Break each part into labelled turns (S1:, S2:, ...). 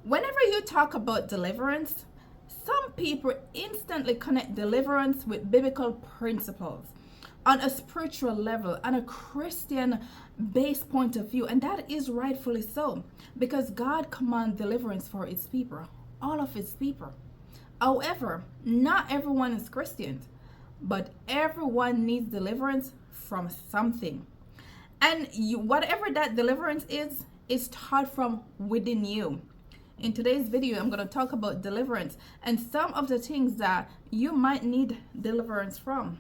S1: Whenever you talk about deliverance, some people instantly connect deliverance with biblical principles on a spiritual level, on a Christian based point of view. And that is rightfully so, because God commands deliverance for his people, all of his people. However, not everyone is Christian, but everyone needs deliverance from something. And whatever that deliverance is taught from within you. In today's video, I'm going to talk about deliverance and some of the things that you might need deliverance from.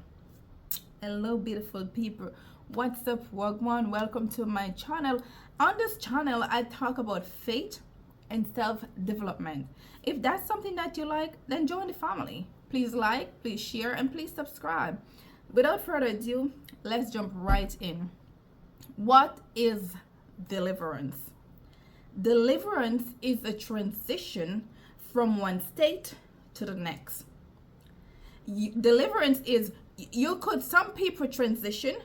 S1: Hello, beautiful people. What's up, Wagwan? Welcome to my channel. On this channel, I talk about faith and self-development. If that's something that you like, then join the family. Please like, please share, and please subscribe. Without further ado, let's jump right in. What is deliverance? Deliverance is a transition from one state to the next. Deliverance is, some people transition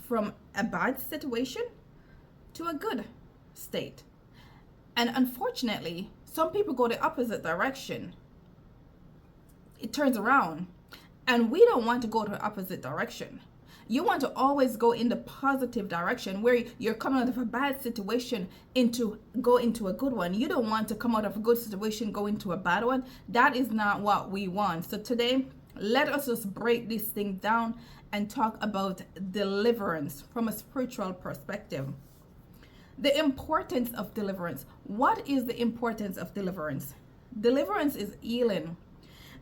S1: from a bad situation to a good state. And unfortunately, some people go the opposite direction. It turns around. And we don't want to go to the opposite direction. You want to always go in the positive direction where you're coming out of a bad situation go into a good one. You don't want to come out of a good situation, go into a bad one. That is not what we want. So today, let us just break this thing down and talk about deliverance from a spiritual perspective. The importance of deliverance. What is the importance of deliverance? Deliverance is healing.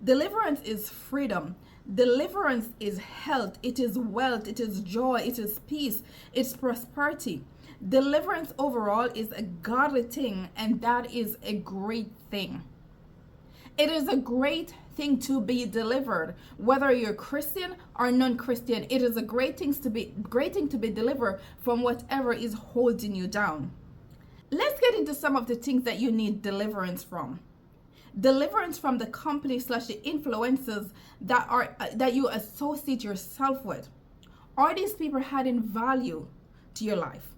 S1: Deliverance is freedom. Deliverance is health. It is wealth. It is joy. It is peace. It's prosperity. Deliverance overall is a godly thing, and that is a great thing. It is a great thing to be delivered, whether you're Christian or non-Christian. It is a great thing to be delivered from whatever is holding you down. Let's get into some of the things that you need deliverance from. Deliverance from the company / the influencers that you associate yourself with. Are these people adding value to your life?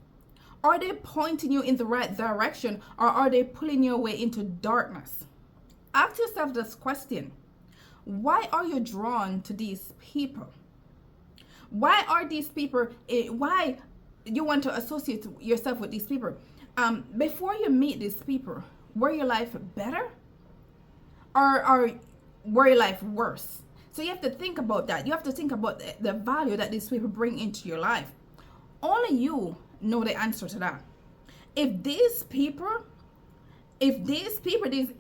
S1: Are they pointing you in the right direction, or are they pulling you away into darkness? Ask yourself this question. Why are you drawn to these people? Why are these people, why you want to associate yourself with these people? Before you meet these people, were your life better? Or were your life worse? So you have to think about that. You have to think about the value that these people bring into your life. Only you know the answer to that. If these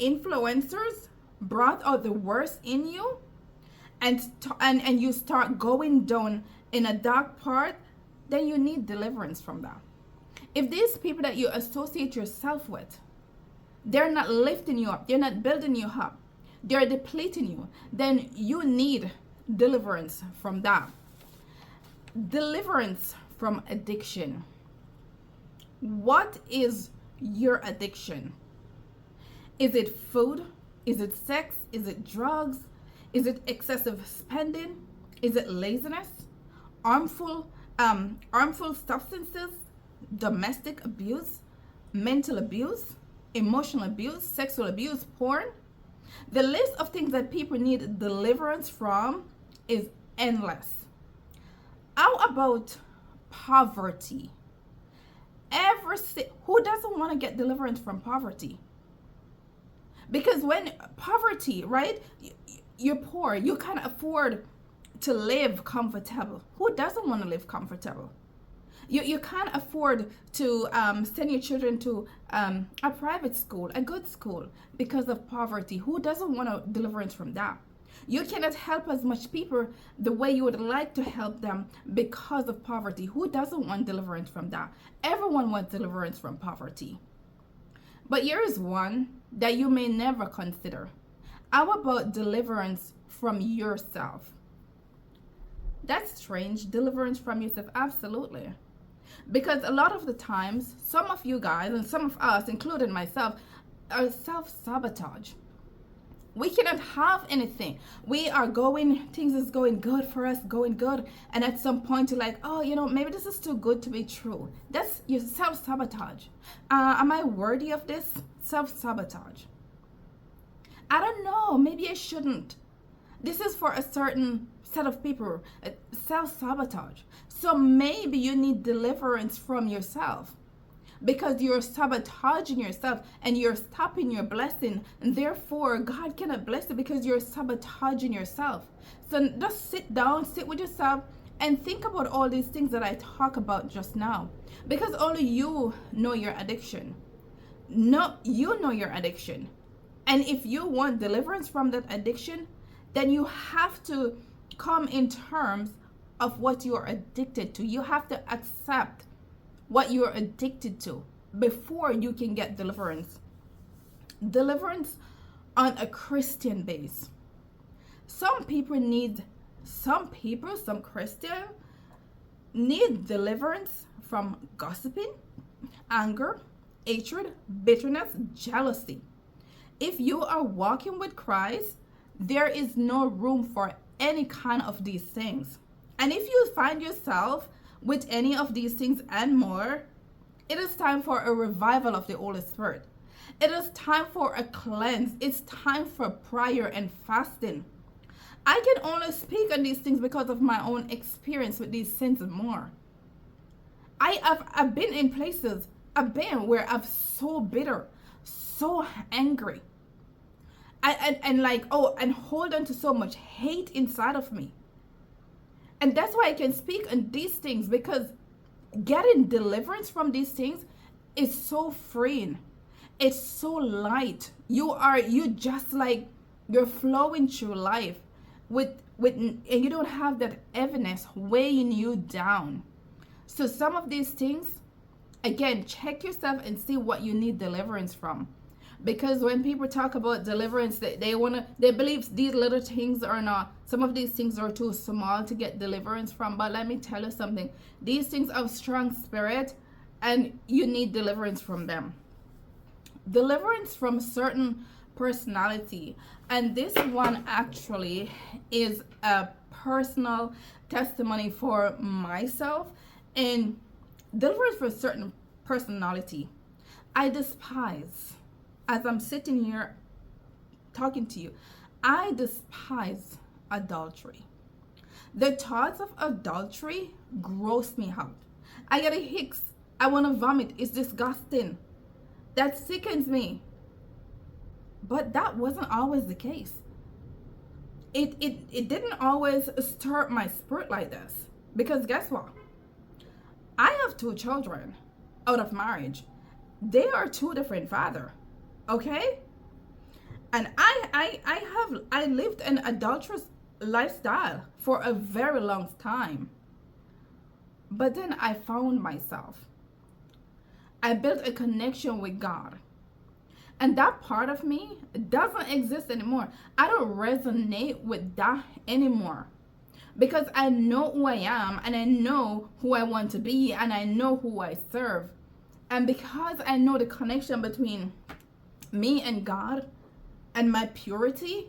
S1: influencers brought out the worst in you and you start going down in a dark part, then you need deliverance from that. If these people that you associate yourself with, they're not lifting you up, they're not building you up, they're depleting you, then you need deliverance from that. Deliverance from addiction. What is your addiction? Is it food? Is it sex? Is it drugs? Is it excessive spending? Is it laziness? Harmful substances? Domestic abuse? Mental abuse? Emotional abuse? Sexual abuse? Porn? The list of things that people need deliverance from is endless. How about poverty? Who doesn't want to get deliverance from poverty? Because when poverty, right, you're poor, you can't afford to live comfortable. Who doesn't want to live comfortable? You can't afford to send your children to a private school, a good school, because of poverty. Who doesn't want a deliverance from that? You cannot help as much people the way you would like to help them because of poverty. Who doesn't want deliverance from that? Everyone wants deliverance from poverty. But here is one that you may never consider. How about deliverance from yourself? That's strange. Deliverance from yourself. Absolutely. Because a lot of the times, some of you guys and some of us, including myself, are self-sabotage. We cannot have anything. Things is going good for us, going good. And at some point you're like, oh, maybe this is too good to be true. That's your self-sabotage. Am I worthy of this? self-sabotage. I don't know, maybe I shouldn't. This is for a certain set of people, self-sabotage. So maybe you need deliverance from yourself because you're sabotaging yourself and you're stopping your blessing, and therefore God cannot bless you because you're sabotaging yourself. So just sit down, sit with yourself, and think about all these things that I talk about just now, because only you know your addiction. No, you know your addiction. And if you want deliverance from that addiction, then you have to come in terms of what you're addicted to. You have to accept what you're addicted to before you can get deliverance. Deliverance on a Christian base. Some Christians need deliverance from gossiping, anger, hatred, bitterness, jealousy. If you are walking with Christ, there is no room for any kind of these things. And if you find yourself with any of these things and more, it is time for a revival of the Holy Spirit. It is time for a cleanse. It's time for prayer and fasting. I can only speak on these things because of my own experience with these sins and more. I've been in places, where I'm so bitter, so angry, and hold on to so much hate inside of me. And that's why I can speak on these things, because getting deliverance from these things is so freeing. It's so light. You just like, you're flowing through life and you don't have that heaviness weighing you down. So some of these things, again, check yourself and see what you need deliverance from. Because when people talk about deliverance, they believe these little things are not, some of these things are too small to get deliverance from. But let me tell you something, these things have strong spirit and you need deliverance from them. Deliverance from certain personality. And this one actually is a personal testimony for myself. And deliverance for certain personality. I despise, as I'm sitting here talking to you, I despise adultery. The thoughts of adultery gross me out. I get a hicks. I want to vomit. It's disgusting. That sickens me. But that wasn't always the case. It didn't always stir my spirit like this. Because guess what? I have 2 children out of marriage. They are 2 different fathers. Okay? And I lived an adulterous lifestyle for a very long time. But then I found myself. I built a connection with God. And that part of me doesn't exist anymore. I don't resonate with that anymore. Because I know who I am, and I know who I want to be, and I know who I serve. And because I know the connection between me and God and my purity,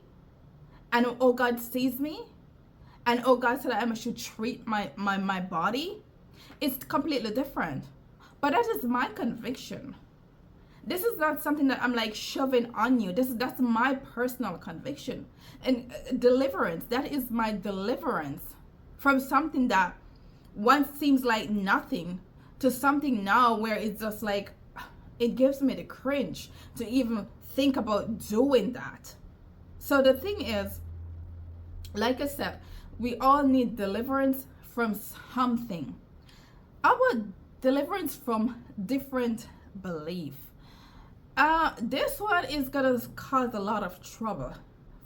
S1: and oh, God sees me, and oh, God said I should treat my body, it's completely different. But that is my conviction. This is not something that I'm like shoving on you. That's my personal conviction. And deliverance, that is my deliverance from something that once seems like nothing to something now where it's just like, it gives me the cringe to even think about doing that. So the thing is, like I said, we all need deliverance from something. How about deliverance from different belief? This one is gonna cause a lot of trouble,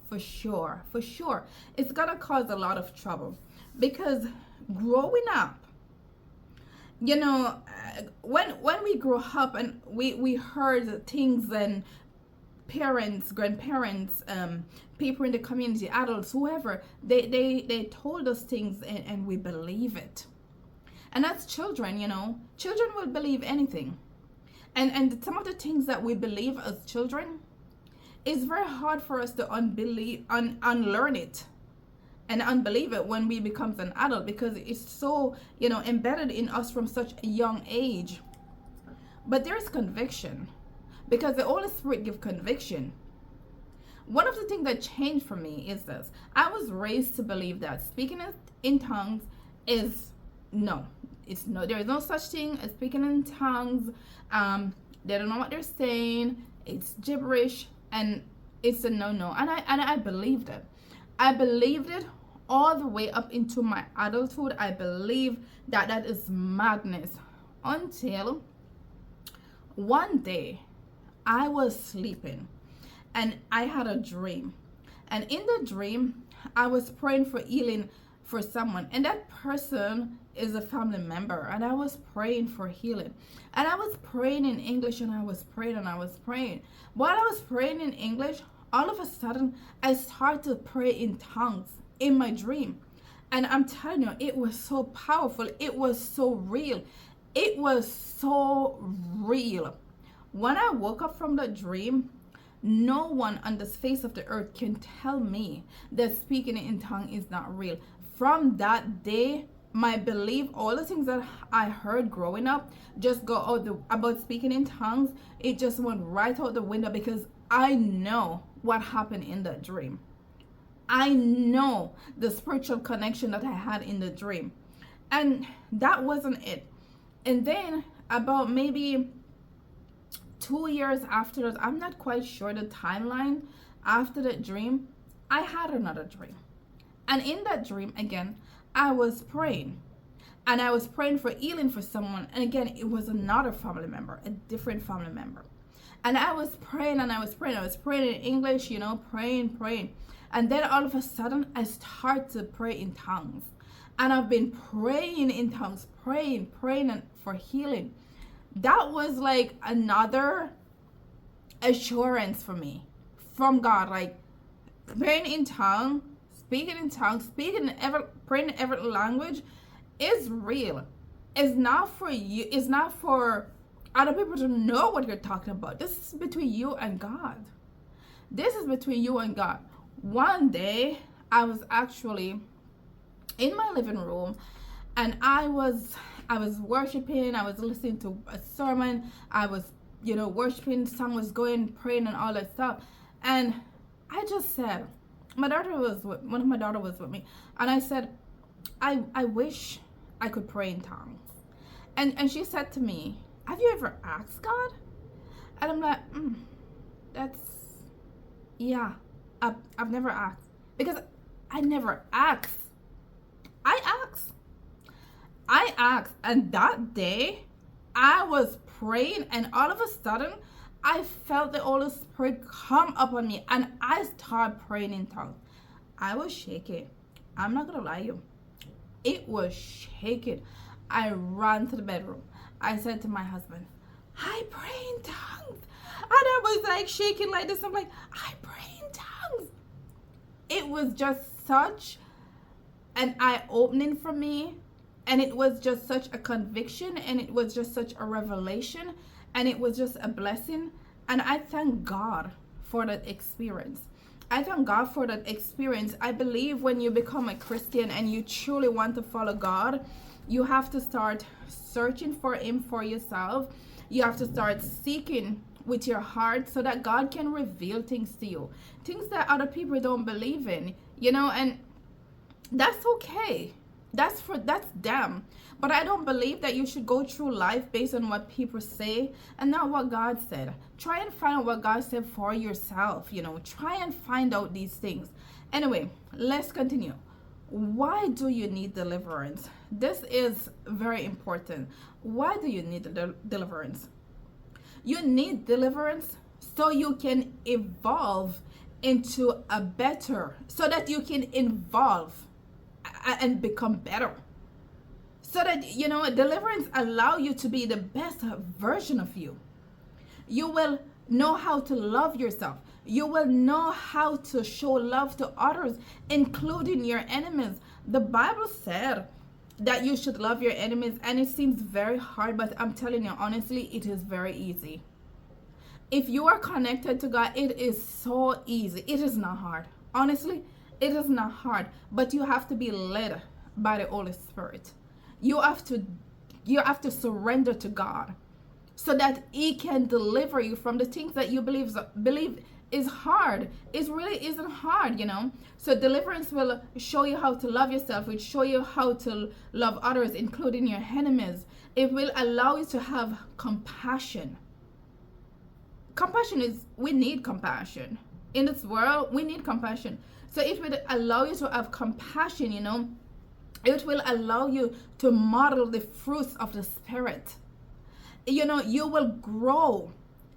S1: for sure. It's gonna cause a lot of trouble because growing up, you know, when we grew up and we heard things, and parents, grandparents, people in the community, adults, whoever, they told us things, and we believe it. And as children, you know, children will believe anything. And some of the things that we believe as children, it's very hard for us to unlearn it and unbelieve it when we become an adult, because it's so, you know, embedded in us from such a young age. But there's conviction, because the Holy Spirit gives conviction. One of the things that changed for me is this. I was raised to believe that speaking in tongues is no. It's no. There is no such thing as speaking in tongues. They don't know what they're saying. It's gibberish, and it's a no. And I believed it. I believed it all the way up into my adulthood. I believe that is madness, until one day I was sleeping and I had a dream. And in the dream, I was praying for healing for someone. And that person is a family member. And I was praying for healing. And I was praying in English, and I was praying and I was praying. While I was praying in English, all of a sudden, I started to pray in tongues in my dream. And I'm telling you, it was so powerful. It was so real. It was so real. When I woke up from the dream, no one on the face of the earth can tell me that speaking in tongue is not real. From that day, my belief, all the things that I heard growing up, just go out about speaking in tongues, it just went right out the window, because I know what happened in that dream. I know the spiritual connection that I had in the dream. And that wasn't it. And then about maybe 2 years after that, I'm not quite sure the timeline, after that dream, I had another dream. And in that dream, again, I was praying. And I was praying for healing for someone. And again, it was another family member, a different family member. And I was praying and I was praying. I was praying in English, praying. And then all of a sudden, I started to pray in tongues. And I've been praying in tongues, praying for healing. That was like another assurance for me from God. Like praying in tongues, speaking in tongues, praying in every language is real. It's not for you. It's not for other people to know what you're talking about. This is between you and God. This is between you and God. One day, I was actually in my living room, and I was worshiping. I was listening to a sermon. I was, worshiping. The song was going, praying, and all that stuff. And I just said, one of my daughter was with me, and I said, I wish I could pray in tongues. And she said to me, have you ever asked God? And I'm like, I've never asked, because I never asked. I asked, and that day I was praying, and all of a sudden I felt the Holy Spirit come upon me, and I started praying in tongues. I was shaking. I'm not gonna lie to you. It was shaking. I ran to the bedroom. I said to my husband, I pray in tongues. And I was like shaking like this. I'm like, I pray in tongues. It was just such an eye-opening for me. And it was just such a conviction. And it was just such a revelation. And it was just a blessing. And I thank God for that experience. I thank God for that experience. I believe when you become a Christian and you truly want to follow God, you have to start searching for Him for yourself. You have to start seeking with your heart so that God can reveal things to you. Things that other people don't believe in, and that's okay. That's them. But I don't believe that you should go through life based on what people say and not what God said. Try and find out what God said for yourself, Try and find out these things. Anyway, let's continue. Why do you need deliverance? This is very important. Why do you need deliverance? You need deliverance so you can evolve into a better, so that you can evolve and become better. So that, deliverance allow you to be the best version of you. You will know how to love yourself. You will know how to show love to others, including your enemies. The Bible said that you should love your enemies, and it seems very hard, but I'm telling you, honestly, it is very easy. If you are connected to God, it is so easy. It is not hard. Honestly, it is not hard, but you have to be led by the Holy Spirit. You have to surrender to God. so that he can deliver you from the things that you believe is hard. It really isn't hard, you know. So deliverance will show you how to love yourself. It will show you how to love others, including your enemies. It will allow you to have compassion. Compassion is, we need compassion. In this world, we need compassion. So it will allow you to have compassion, you know. It will allow you to model the fruits of the Spirit. You know, you will grow,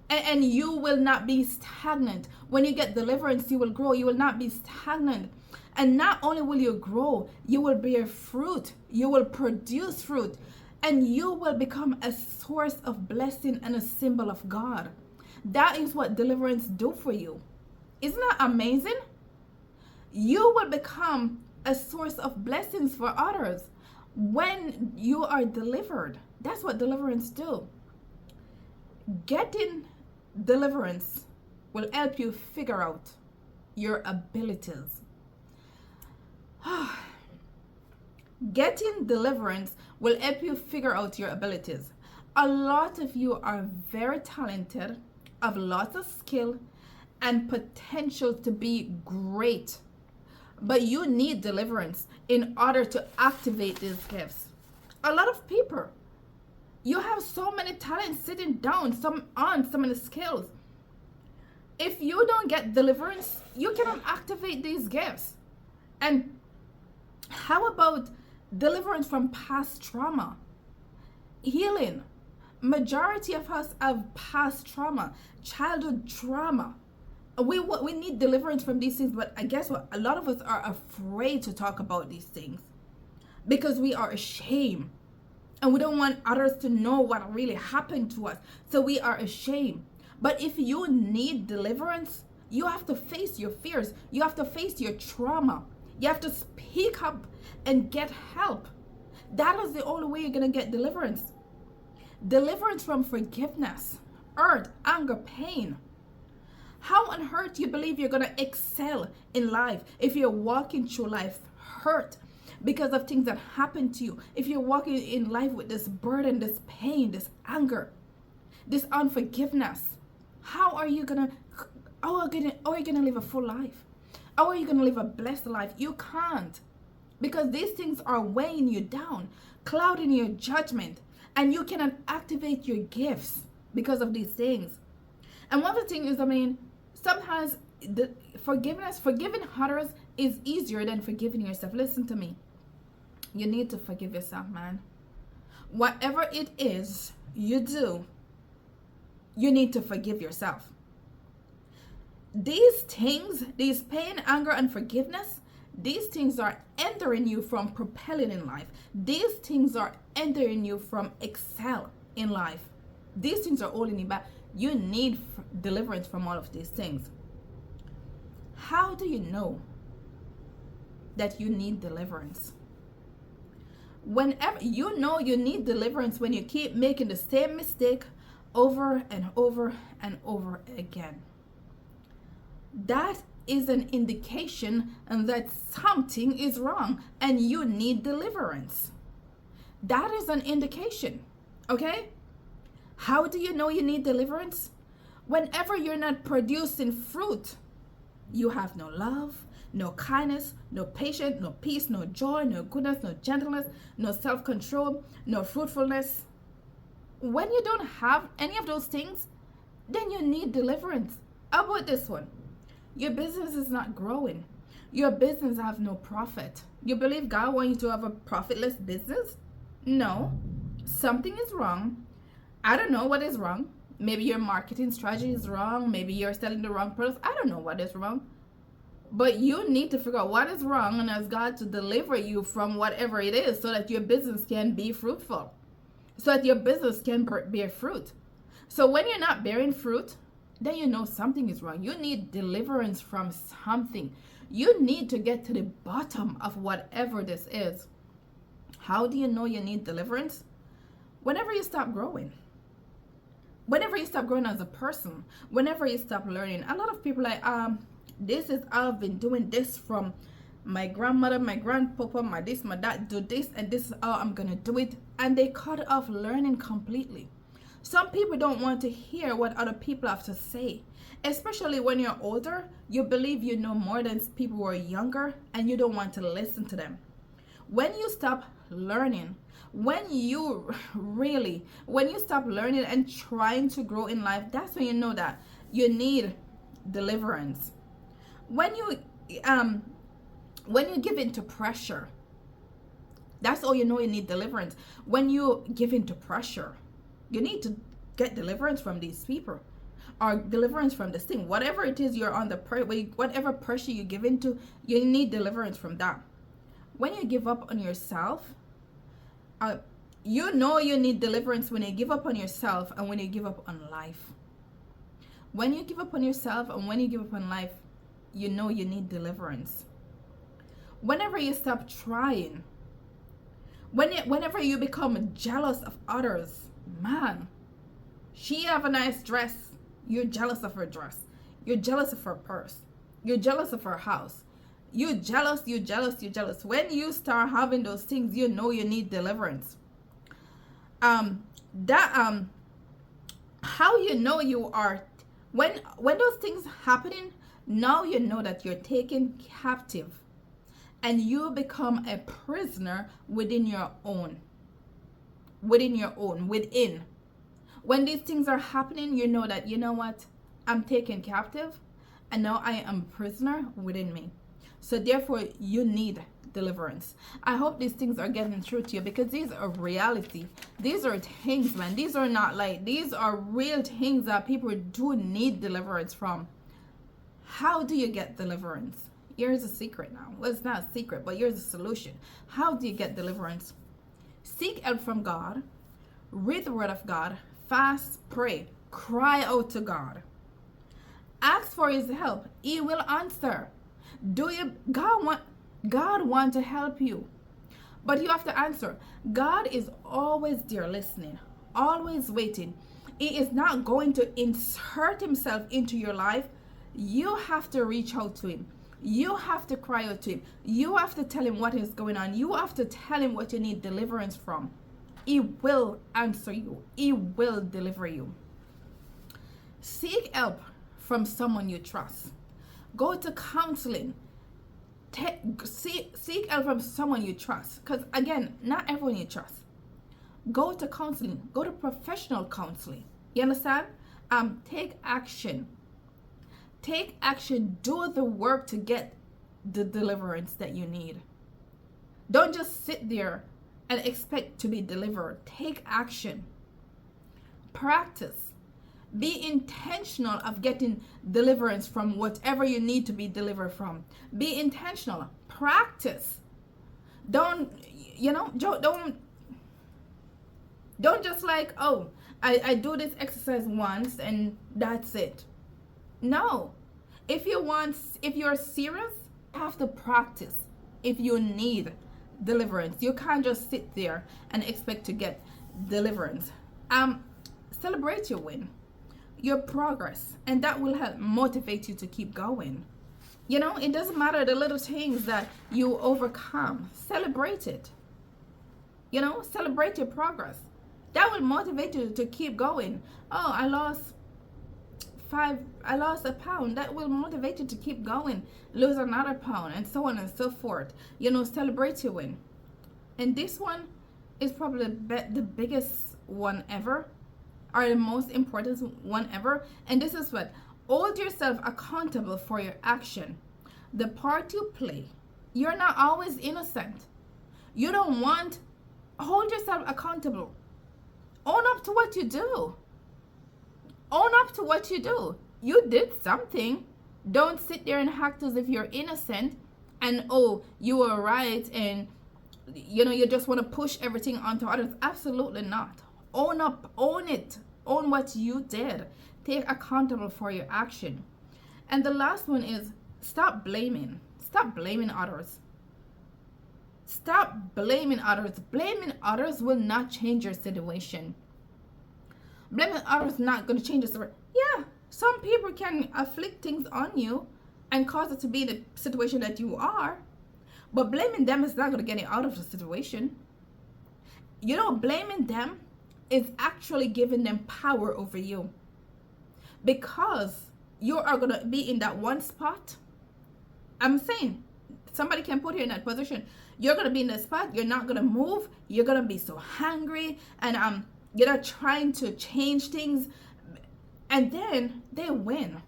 S1: and you will not be stagnant. When you get deliverance, you will grow. You will not be stagnant. And not only will you grow, you will bear fruit. You will produce fruit. And you will become a source of blessing and a symbol of God. That is what deliverance do for you. Isn't that amazing? You will become a source of blessings for others when you are delivered. That's what deliverance do. Getting deliverance will help you figure out your abilities. Getting deliverance will help you figure out your abilities. A lot of you are very talented, have lots of skill and potential to be great, but you need deliverance in order to activate these gifts. A lot of people, you have so many talents sitting down, some many skills. If you don't get deliverance, you cannot activate these gifts. And how about deliverance from past trauma? Healing. Majority of us have past trauma, childhood trauma. We need deliverance from these things, but I guess what, a lot of us are afraid to talk about these things because we are ashamed and we don't want others to know what really happened to us. So we are ashamed. But if you need deliverance, you have to face your fears. You have to face your trauma. You have to speak up and get help. That is the only way you're going to get deliverance. Deliverance from forgiveness, hurt, anger, pain. How on earth do you believe you're going to excel in life if you're walking through life hurt because of things that happened to you? If you're walking in life with this burden, this pain, this anger, this unforgiveness, how are you going to live a full life? How are you going to live a blessed life? You can't, because these things are weighing you down, clouding your judgment, and you cannot activate your gifts because of these things. And one of the things is, sometimes forgiving others is easier than forgiving yourself. Listen to me. You need to forgive yourself, man. Whatever it is you do, you need to forgive yourself. These things, these pain, anger, and forgiveness, these things are entering you from propelling in life. These things are entering you from excel in life. These things are holding you back. You need deliverance from all of these things. How do you know that you need deliverance? Whenever you know you need deliverance, when you keep making the same mistake over and over and over again. That is an indication that something is wrong and you need deliverance. That is an indication, okay? How do you know you need deliverance? Whenever you're not producing fruit, you have no love, no kindness, no patience, no peace, no joy, no goodness, no gentleness, no self-control, no fruitfulness. When you don't have any of those things, then you need deliverance. How about this one? Your business is not growing. Your business have no profit. You believe God wants you to have a profitless business? No. Something is wrong. I don't know what is wrong. Maybe your marketing strategy is wrong. Maybe you're selling the wrong products. I don't know what is wrong. But you need to figure out what is wrong and ask God to deliver you from whatever it is so that your business can be fruitful. So that your business can bear fruit. So when you're not bearing fruit, then you know something is wrong. You need deliverance from something. You need to get to the bottom of whatever this is. How do you know you need deliverance? Whenever you stop growing. Whenever you stop growing as a person. Whenever you stop learning. A lot of people I've been doing this from my grandmother, my grandpapa, my dad, do this, and this is how I'm gonna do it. And they cut off learning completely. Some people don't want to hear what other people have to say. Especially when you're older, you believe you know more than people who are younger, and you don't want to listen to them. When you stop learning, when you stop learning and trying to grow in life, that's when you know that you need deliverance. When you give into pressure, that's all you know you need deliverance. When you give into pressure, you need to get deliverance from these people, or deliverance from this thing. Whatever it is you're on whatever pressure you give into, you need deliverance from that. When you give up on yourself, you know you need deliverance when you give up on yourself and when you give up on life. When you give up on yourself and when you give up on life, you know you need deliverance. Whenever you stop trying, whenever you become jealous of others, man, she have a nice dress, you're jealous of her dress. You're jealous of her purse. You're jealous of her house. You're jealous. When you start having those things, you know you need deliverance. How you know you are, when those things happening, now you know that you're taken captive and you become a prisoner within. When these things are happening, you know that, you know what, I'm taken captive and now I am a prisoner within me. So therefore you need deliverance. I hope these things are getting through to you, because these are reality. These are things, man. These are not like, these are real things that people do need deliverance from. How do you get deliverance? Here's a secret now. Well, it's not a secret, but here's a solution. How do you get deliverance? Seek help from God. Read the word of God. Fast, pray, cry out to God. Ask for his help. He will answer. God want to help you, but you have to answer. God is always there listening, always waiting. He is not going to insert himself into your life. You have to reach out to him. You have to cry out to him. You have to tell him what is going on. You have to tell him what you need deliverance from. He will answer you. He will deliver you. Seek help from someone you trust. Go to counseling. Seek help from someone you trust. Because again, not everyone you trust. Go to counseling. Go to professional counseling. You understand? Take action. Take action. Do the work to get the deliverance that you need. Don't just sit there and expect to be delivered. Take action. Practice. Be intentional of getting deliverance from whatever you need to be delivered from. Be intentional. Practice. Don't just like, oh, I do this exercise once and that's it. No. If you're serious, you have to practice. If you need deliverance, you can't just sit there and expect to get deliverance. Celebrate your win, your progress, and that will help motivate you to keep going. It doesn't matter the little things that you overcome. Celebrate it. Celebrate your progress. That will motivate you to keep going. Oh, I lost a pound. That will motivate you to keep going. Lose another pound, and so on and so forth. Celebrate your win. And this one is probably the biggest one ever, or the most important one ever. And this is what: hold yourself accountable for your action. The part you play. You're not always innocent. Hold yourself accountable. Own up to what you do. Own up to what you do. You did something. Don't sit there and act as if you're innocent and, oh, you were right and, you just want to push everything onto others. Absolutely not. Own up. Own it. Own what you did. Take accountable for your action. And the last one is stop blaming. Stop blaming others. Stop blaming others. Blaming others will not change your situation. Blaming others is not going to change the story. Yeah, some people can afflict things on you and cause it to be the situation that you are. But blaming them is not going to get you out of the situation. Blaming them is actually giving them power over you, because you are going to be in that one spot. I'm saying somebody can put you in that position. You're going to be in that spot. You're not going to move. You're going to be so hungry, and you're not trying to change things. And then they win.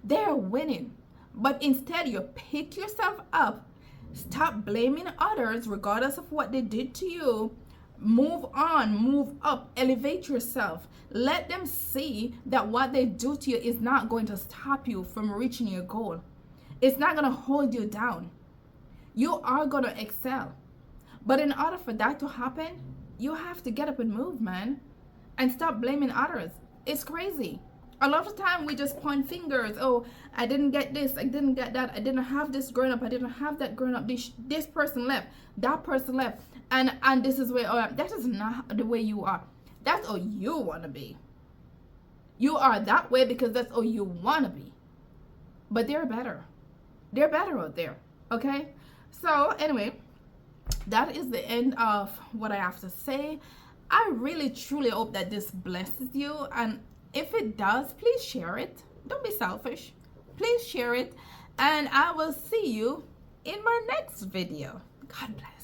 S1: They're winning. But instead, you pick yourself up. Stop blaming others regardless of what they did to you. Move on, move up, elevate yourself. Let them see that what they do to you is not going to stop you from reaching your goal. It's not going to hold you down. You are going to excel. But in order for that to happen, you have to get up and move, man. And stop blaming others. It's crazy. A lot of the time we just point fingers. Oh, I didn't get this. I didn't get that. I didn't have this growing up. I didn't have that growing up. This person left. That person left. And this is where, that is not the way you are. That's all you want to be. You are that way because that's all you want to be. But they're better. They're better out there. Okay? So, anyway, that is the end of what I have to say. I really, truly hope that this blesses you. And if it does, please share it. Don't be selfish. Please share it. And I will see you in my next video. God bless.